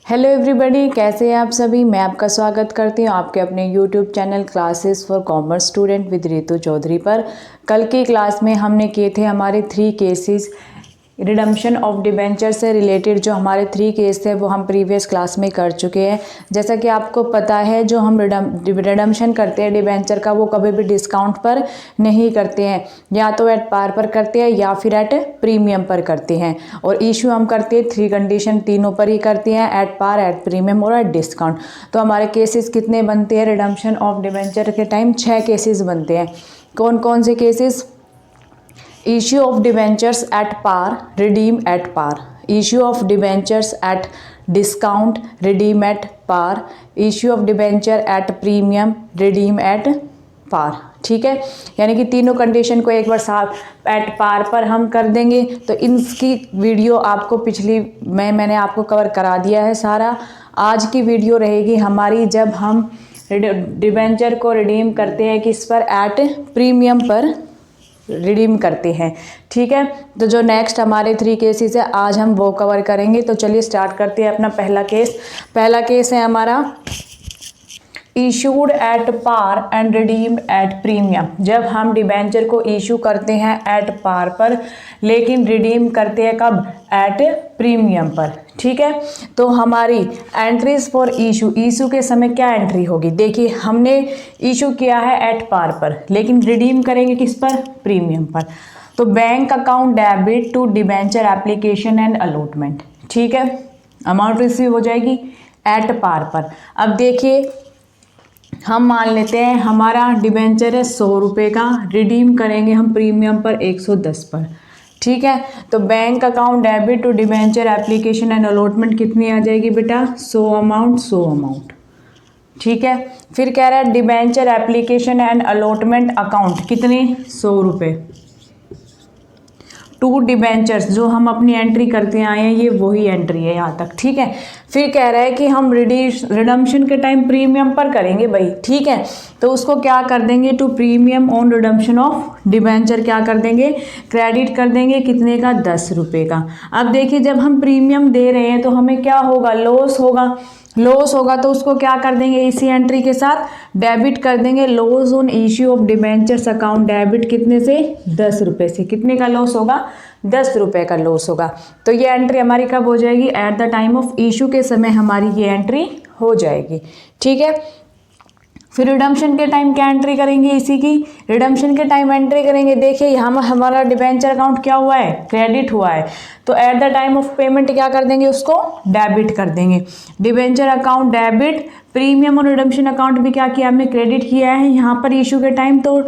Hello everybody, कैसे हैं आप सभी। मैं आपका स्वागत करती हूं आपके अपने YouTube channel classes for commerce student with Ritu Chaudhary पर। कल की क्लास में हमने किए थे हमारे 3 केसेस रिडम्पशन ऑफ डिबेंचर से रिलेटेड। जो हमारे 3 केस थे वो हम प्रीवियस क्लास में कर चुके हैं। जैसा कि आपको पता है, जो हम रिडम्पशन करते हैं डिबेंचर का, वो कभी भी डिस्काउंट पर नहीं करते हैं, या तो एट पार पर करते हैं या फिर एट प्रीमियम पर करते हैं। और इशू हम करते हैं 3 कंडीशन, तीनों पर ही करते हैं, एट पार, एट प्रीमियम और एट डिस्काउंट। तो हमारे केसेस कितने बनते हैं रिडम्पशन ऑफ डिबेंचर के टाइम? 6 केसेस बनते हैं। कौन कौन से cases? Issue of debentures at par, redeem at par. Issue of debentures at discount, redeem at par. Issue of debenture at premium, redeem at par. ठीक है, यानी कि तीनों कंडीशन को एक बार साथ एट पार पर हम कर देंगे। तो इनकी वीडियो आपको पिछली मैंने आपको कवर करा दिया है सारा। आज की वीडियो रहेगी हमारी जब हम डिबेंचर को रिडीम करते हैं किस पर? एट प्रीमियम पर रिडीम करते हैं। ठीक है, तो जो नेक्स्ट हमारे 3 केसेस है आज हम वो कवर करेंगे। तो चलिए स्टार्ट करते हैं अपना पहला केस। पहला केस है हमारा issued at par and redeem at premium. जब हम डिबेंचर को इशू करते हैं एट पार पर, लेकिन रिडीम करते हैं कब? एट प्रीमियम पर। ठीक है, तो हमारी एंट्रीज फॉर इशू के समय क्या एंट्री होगी? देखिए, हमने इशू किया है एट पार पर, लेकिन रिडीम करेंगे किस पर? प्रीमियम पर। तो bank account debit to debenture application and allotment. ठीक है, अमाउंट रिसीव हो जाएगी एट पार पर। अब देखिए, हम मान लेते हैं हमारा डिबेंचर है 100 रुपये का, रिडीम करेंगे हम प्रीमियम पर 110 पर। ठीक है, तो bank account debit to debenture application and allotment कितनी आ जाएगी बेटा? 100 अमाउंट। ठीक है, फिर कह रहा है debenture application and allotment account कितने? 100 रुपये टू डिबेंचर्स। जो हम अपनी एंट्री करते आए हैं ये वही एंट्री है यहाँ तक। ठीक है, फिर कह रहा है कि हम रिडम्पशन के टाइम प्रीमियम पर करेंगे भाई। ठीक है, तो उसको क्या कर देंगे? To premium on redemption of debenture क्या कर देंगे? क्रेडिट कर देंगे। कितने का? 10 रुपये का। अब देखिए, जब हम प्रीमियम दे रहे हैं तो हमें क्या होगा? लॉस होगा। तो उसको क्या कर देंगे? इसी एंट्री के साथ डेबिट कर देंगे। Loss on issue of debentures account debit कितने से? 10 रुपये से। कितने का लॉस होगा? 10 रुपये का लॉस होगा। तो ये एंट्री हमारी कब हो जाएगी? At the time of issue के समय हमारी ये एंट्री हो जाएगी। ठीक है, फिर रिडम्पशन के टाइम क्या एंट्री करेंगे? इसी की रिडम्पशन के टाइम एंट्री करेंगे। देखिए, यहाँ हमारा डिबेंचर अकाउंट क्या हुआ है? क्रेडिट हुआ है। तो at the time of payment क्या कर देंगे? उसको डेबिट कर देंगे। डिबेंचर अकाउंट डेबिट, प्रीमियम और रिडम्पशन अकाउंट भी क्या किया? हमने क्रेडिट किया है यहाँ पर इशू के टाइम, तो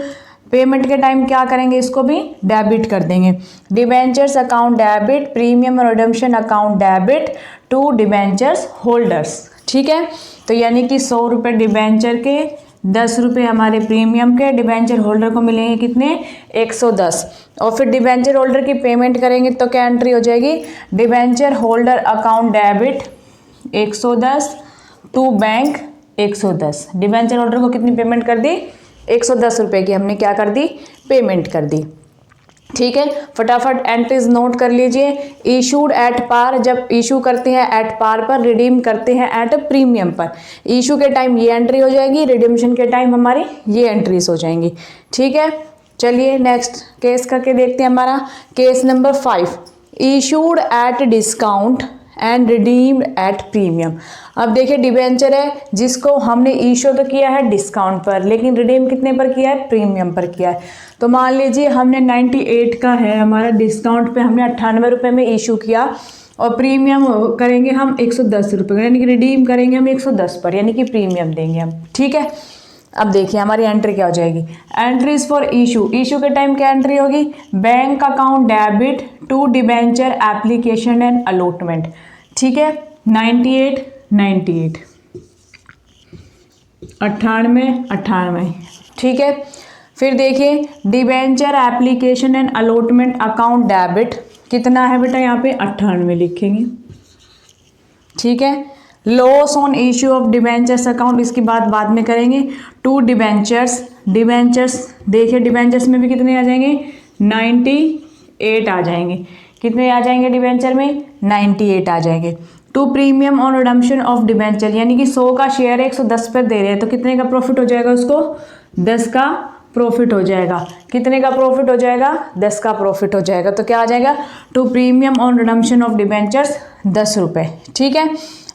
पेमेंट के टाइम क्या करेंगे? इसको भी डेबिट कर देंगे। डिबेंचर्स अकाउंट डेबिट, प्रीमियम और redemption account debit to debentures holders. ठीक है, तो यानी कि 100 रुपये डिबेंचर के, 10 रुपये हमारे प्रीमियम के। डिबेंचर होल्डर को मिलेंगे कितने? 110। और फिर डिबेंचर होल्डर की पेमेंट करेंगे तो क्या एंट्री हो जाएगी? Debenture holder account debit 110 to bank 110। Debenture holder को कितनी पेमेंट कर दी? 110 रुपये की हमने क्या कर दी? पेमेंट कर दी। ठीक है, फटाफट एंट्रीज नोट कर लीजिए। इशूड एट पार, जब इशू करते हैं एट पार पर, रिडीम करते हैं एट प्रीमियम पर। इशू के टाइम ये एंट्री हो जाएगी, रिडीम्पशन के टाइम हमारी ये एंट्रीज हो जाएंगी। ठीक है, चलिए नेक्स्ट केस करके देखते हैं। हमारा case number 5, issued at discount and redeemed at premium. अब देखिए, डिबेंचर है जिसको हमने इशू तो किया है डिस्काउंट पर, लेकिन रिडीम कितने पर किया है? प्रीमियम पर किया है। तो मान लीजिए हमने 98 का है हमारा, डिस्काउंट पे हमने 98 रुपये में इशू किया, और प्रीमियम करेंगे हम 110 रुपये, यानी कि रिडीम करेंगे हम 110 पर, यानी कि प्रीमियम देंगे हम। ठीक है, अब देखिए हमारी एंट्री क्या हो जाएगी? एंट्रीज फॉर इशू के टाइम क्या एंट्री होगी? Bank account debit to debenture application and allotment. ठीक है, 98 98। ठीक है, फिर देखिए debenture application and allotment account debit कितना है बेटा? यहाँ पे 98 लिखेंगे। ठीक है, loss on issue of debentures account, इसकी बात बाद में करेंगे। टू डिबेंचर्स देखिए डिबेंचर्स में भी कितने आ जाएंगे? 98 आ जाएंगे। कितने आ जाएंगे डिबेंचर में? 98 आ जाएंगे। To premium on redemption of debenture, यानी कि 100 का शेयर है 110 पर दे रहे हैं तो कितने का प्रॉफिट हो जाएगा उसको, 10 का प्रॉफिट हो जाएगा। कितने का प्रॉफिट हो जाएगा, 10 का प्रॉफिट हो जाएगा। तो क्या आ जाएगा, to premium on redemption of debentures 10 रुपये। ठीक है।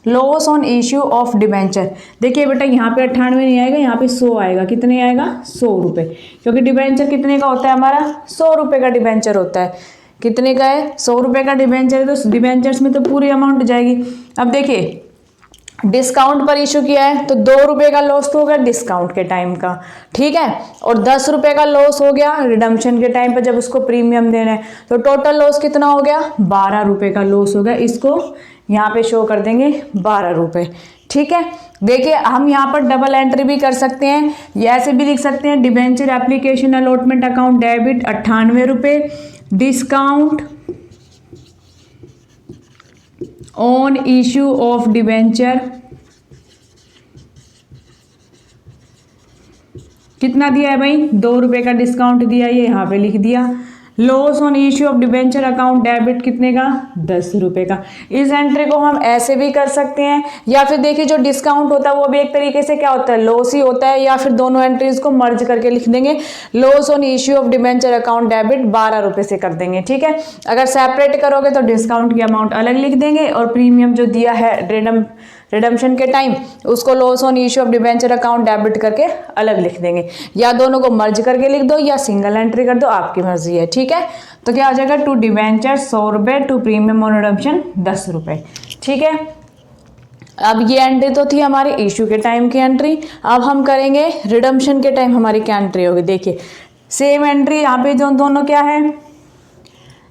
Loss on issue of debenture, देखिए बेटा यहाँ पे 98 नहीं आएगा, यहाँ पे 100 आएगा। कितने आएगा, 100 रुपये, क्योंकि डिबेंचर कितने का होता है हमारा, 100 रुपये का डिबेंचर होता है। कितने का है, 100 रुपये का डिबेंचर है, तो डिबेंचर्स में तो पूरी अमाउंट जाएगी। अब देखिए डिस्काउंट पर इशू किया है तो 2 रुपये का लॉस तो हो गया डिस्काउंट के टाइम का, ठीक है, और 10 रुपये का लॉस हो गया रिडम्पशन के टाइम पर जब उसको प्रीमियम देना है। तो टोटल लॉस कितना हो गया, 12 रुपये का लॉस हो गया। इसको यहाँ पे शो कर देंगे 12 रुपये। ठीक है। देखिए हम यहाँ पर डबल एंट्री भी कर सकते हैं, या ऐसे भी लिख सकते हैं, debenture application allotment account debit 98 रुपये, discount on issue of debenture कितना दिया है भाई, 2 रुपये का डिस्काउंट दिया, ये यहाँ पे लिख दिया। Loss on issue of debenture account debit कितने का, 10 रुपये का। इस एंट्री को हम ऐसे भी कर सकते हैं, या फिर देखिए जो डिस्काउंट होता है वो भी एक तरीके से क्या होता है, लॉस ही होता है, या फिर दोनों एंट्रीज को मर्ज करके लिख देंगे, loss on issue of debenture account debit 12 रुपये से कर देंगे। ठीक है। अगर सेपरेट करोगे तो डिस्काउंट की अमाउंट अलग लिख देंगे और प्रीमियम जो दिया है रिडम्पशन के टाइम उसको loss on issue of debenture account debit करके अलग लिख देंगे, या दोनों को मर्ज करके लिख दो या सिंगल एंट्री कर दो, आपकी मर्जी है। ठीक है। तो क्या आ जाएगा, टू डिबेंचर 100 रुपये, टू प्रीमियम ऑन रिडम्पशन 10 रुपये। ठीक है। अब ये एंट्री तो थी हमारी इश्यू के टाइम की एंट्री। अब हम करेंगे रिडम्पशन के टाइम हमारी क्या एंट्री होगी। देखिए सेम एंट्री यहाँ पे जो दोनों क्या है,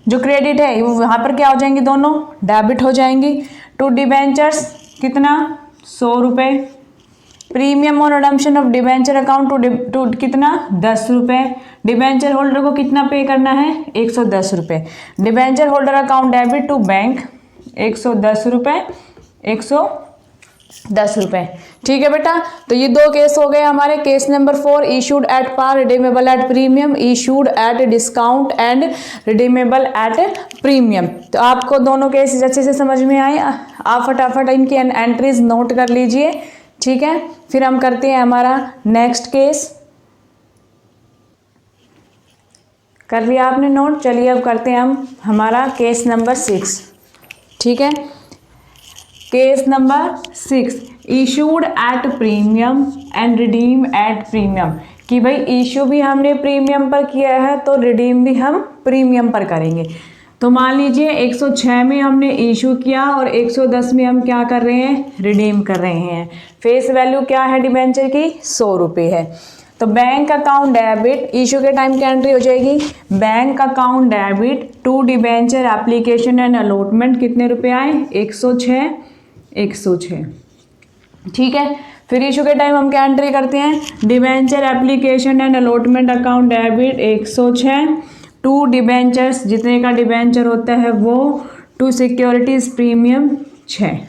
जो क्रेडिट है वो यहाँ पर क्या हो जाएंगी, दोनों डेबिट हो जाएंगी। टू डिबेंचर्स कितना, 100 रुपये, premium on redemption of debenture account to कितना, 10 रुपये। डिबेंचर होल्डर को कितना पे करना है, 110 रुपये। Debenture holder account debit to bank 110 रुपये, 110 रुपये। ठीक है बेटा। तो ये 2 केस हो गए हमारे। Case number 4, issued at par, redeemable at premium, issued at discount and redeemable at premium. तो आपको दोनों केसेस अच्छे से समझ में आए। आप फटाफट इनकी एंट्रीज नोट कर लीजिए। ठीक है। फिर हम करते हैं हमारा नेक्स्ट केस। कर लिया आपने नोट, चलिए अब करते हैं हम हमारा केस नंबर 6। ठीक है। Case number 6, issued at premium and redeem at premium, कि भाई इशू भी हमने प्रीमियम पर किया है तो रिडीम भी हम प्रीमियम पर करेंगे। तो मान लीजिए 106 में हमने इशू किया और 110 में हम क्या कर रहे हैं, रिडीम कर रहे हैं। फेस वैल्यू क्या है डिबेंचर की, 100 रुपये है। तो बैंक अकाउंट डेबिट, इशू के टाइम की एंट्री हो जाएगी, bank account debit to debenture application and allotment कितने रुपए आए, 106। ठीक है। फिर इशू के टाइम हम क्या एंट्री करते हैं, debenture application and allotment account debit 106, to debentures जितने का डिबेंचर होता है वो, टू सिक्योरिटीज प्रीमियम 6।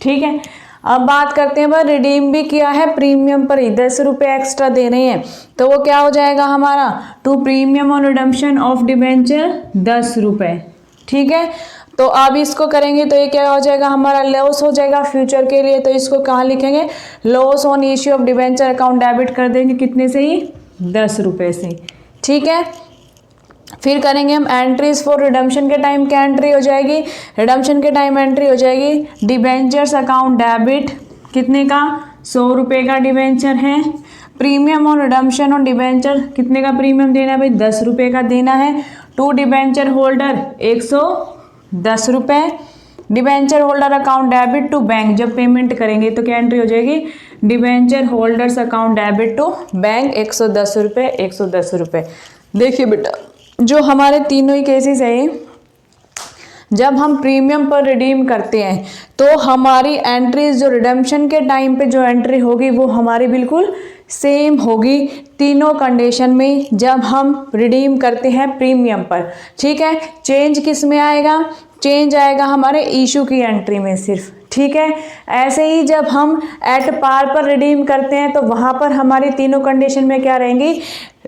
ठीक है। अब बात करते हैं भाई, रिडीम भी किया है प्रीमियम पर ही, 10 रुपये एक्स्ट्रा दे रहे हैं तो वो क्या हो जाएगा हमारा, to premium on redemption of debenture 10 रुपये। ठीक है। तो अब इसको करेंगे तो ये क्या हो जाएगा हमारा, लॉस हो जाएगा फ्यूचर के लिए। तो इसको कहाँ लिखेंगे, loss on issue of debenture account debit कर देंगे कितने से ही, 10 रुपये से। ठीक है। फिर करेंगे हम एंट्रीज फॉर रिडम्पशन के टाइम क्या एंट्री हो जाएगी, रिडम्पशन के टाइम एंट्री हो जाएगी, डिबेंचर्स अकाउंट डेबिट कितने का, 100 रुपये का डिबेंचर है। Premium on redemption on debenture कितने का प्रीमियम देना है भाई, 10 रुपये का देना है। टू डिबेंचर होल्डर 110 रुपये। Debenture holder account debit to bank, जब पेमेंट करेंगे तो क्या एंट्री हो जाएगी, debenture holders account debit to bank 110 रुपये, 110 रुपये। देखिए बेटा जो हमारे तीनों ही केसेस हैं, जब हम प्रीमियम पर रिडीम करते हैं तो हमारी एंट्रीज जो रिडम्पशन के टाइम पे जो एंट्री होगी वो हमारी बिल्कुल सेम होगी तीनों कंडीशन में जब हम रिडीम करते हैं प्रीमियम पर। ठीक है। चेंज किस में आएगा, चेंज आएगा हमारे इशू की एंट्री में सिर्फ। ठीक है। ऐसे ही जब हम एट पार पर रिडीम करते हैं तो वहाँ पर हमारी तीनों कंडीशन में क्या रहेंगी,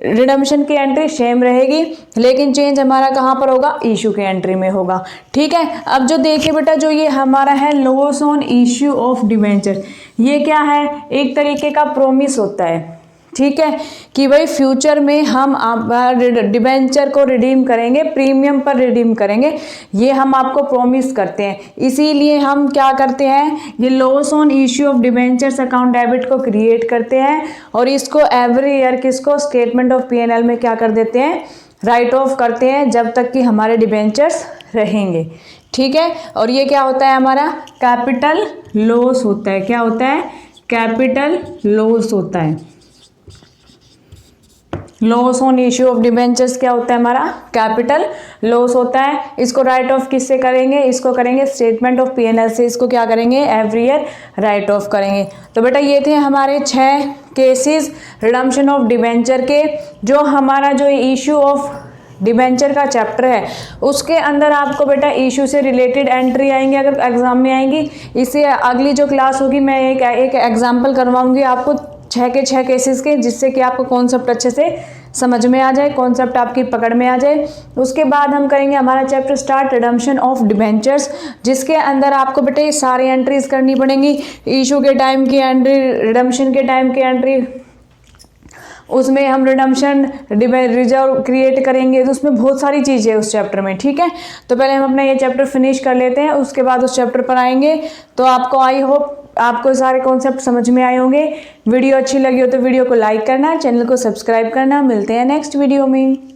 रिडम्पशन की एंट्री सेम रहेगी, लेकिन चेंज हमारा कहाँ पर होगा, इशू की एंट्री में होगा। ठीक है, अब जो देखिए बेटा, जो ये हमारा है loss on issue of debenture, ये क्या है, एक तरीके का प्रोमिस होता है। ठीक है, कि भाई फ्यूचर में हम डिबेंचर को रिडीम करेंगे, प्रीमियम पर रिडीम करेंगे, ये हम आपको प्रॉमिस करते हैं। इसीलिए हम क्या करते हैं, ये loss on issue of debentures account debit को क्रिएट करते हैं और इसको एवरी ईयर किसको स्टेटमेंट ऑफ P&L में क्या कर देते हैं, राइट ऑफ करते हैं, जब तक कि हमारे डिबेंचर्स रहेंगे। ठीक है, और ये क्या होता है, हमारा कैपिटल लॉस होता है। क्या होता है, कैपिटल लॉस होता है। Loss on issue of debentures क्या होता है, हमारा कैपिटल लॉस होता है। इसको राइट ऑफ किससे करेंगे, इसको करेंगे स्टेटमेंट ऑफ P&L से, इसको क्या करेंगे, एवरी ईयर राइट ऑफ करेंगे। तो बेटा ये थे हमारे 6 केसेस रिडम्पशन ऑफ डिबेंचर के। जो हमारा जो इश्यू ऑफ डिबेंचर का चैप्टर है उसके अंदर आपको बेटा इशू से रिलेटेड एंट्री आएंगे, अगर एग्जाम में आएंगी। इससे अगली जो क्लास होगी मैं एक एग्जाम्पल करवाऊंगी आपको 6 के 6 केसेस के, जिससे कि आपको कॉन्सेप्ट अच्छे से समझ में आ जाए, कॉन्सेप्ट आपकी पकड़ में आ जाए। उसके बाद हम करेंगे हमारा chapter start redemption of debentures, जिसके अंदर आपको बेटे सारी एंट्रीज करनी पड़ेंगी। इशू के टाइम की एंट्री, रिडम्पशन के टाइम की एंट्री, उसमें हम रिडम्पशन रिजर्व क्रिएट करेंगे, तो उसमें बहुत सारी चीज़ें है उस चैप्टर में। ठीक है, तो पहले हम अपना ये चैप्टर फिनिश कर लेते हैं, उसके बाद उस चैप्टर पर आएंगे। तो आपको आई होप आपको सारे कॉन्सेप्ट समझ में आए होंगे। वीडियो अच्छी लगी हो तो वीडियो को लाइक करना, चैनल को सब्सक्राइब करना। मिलते हैं नेक्स्ट वीडियो में।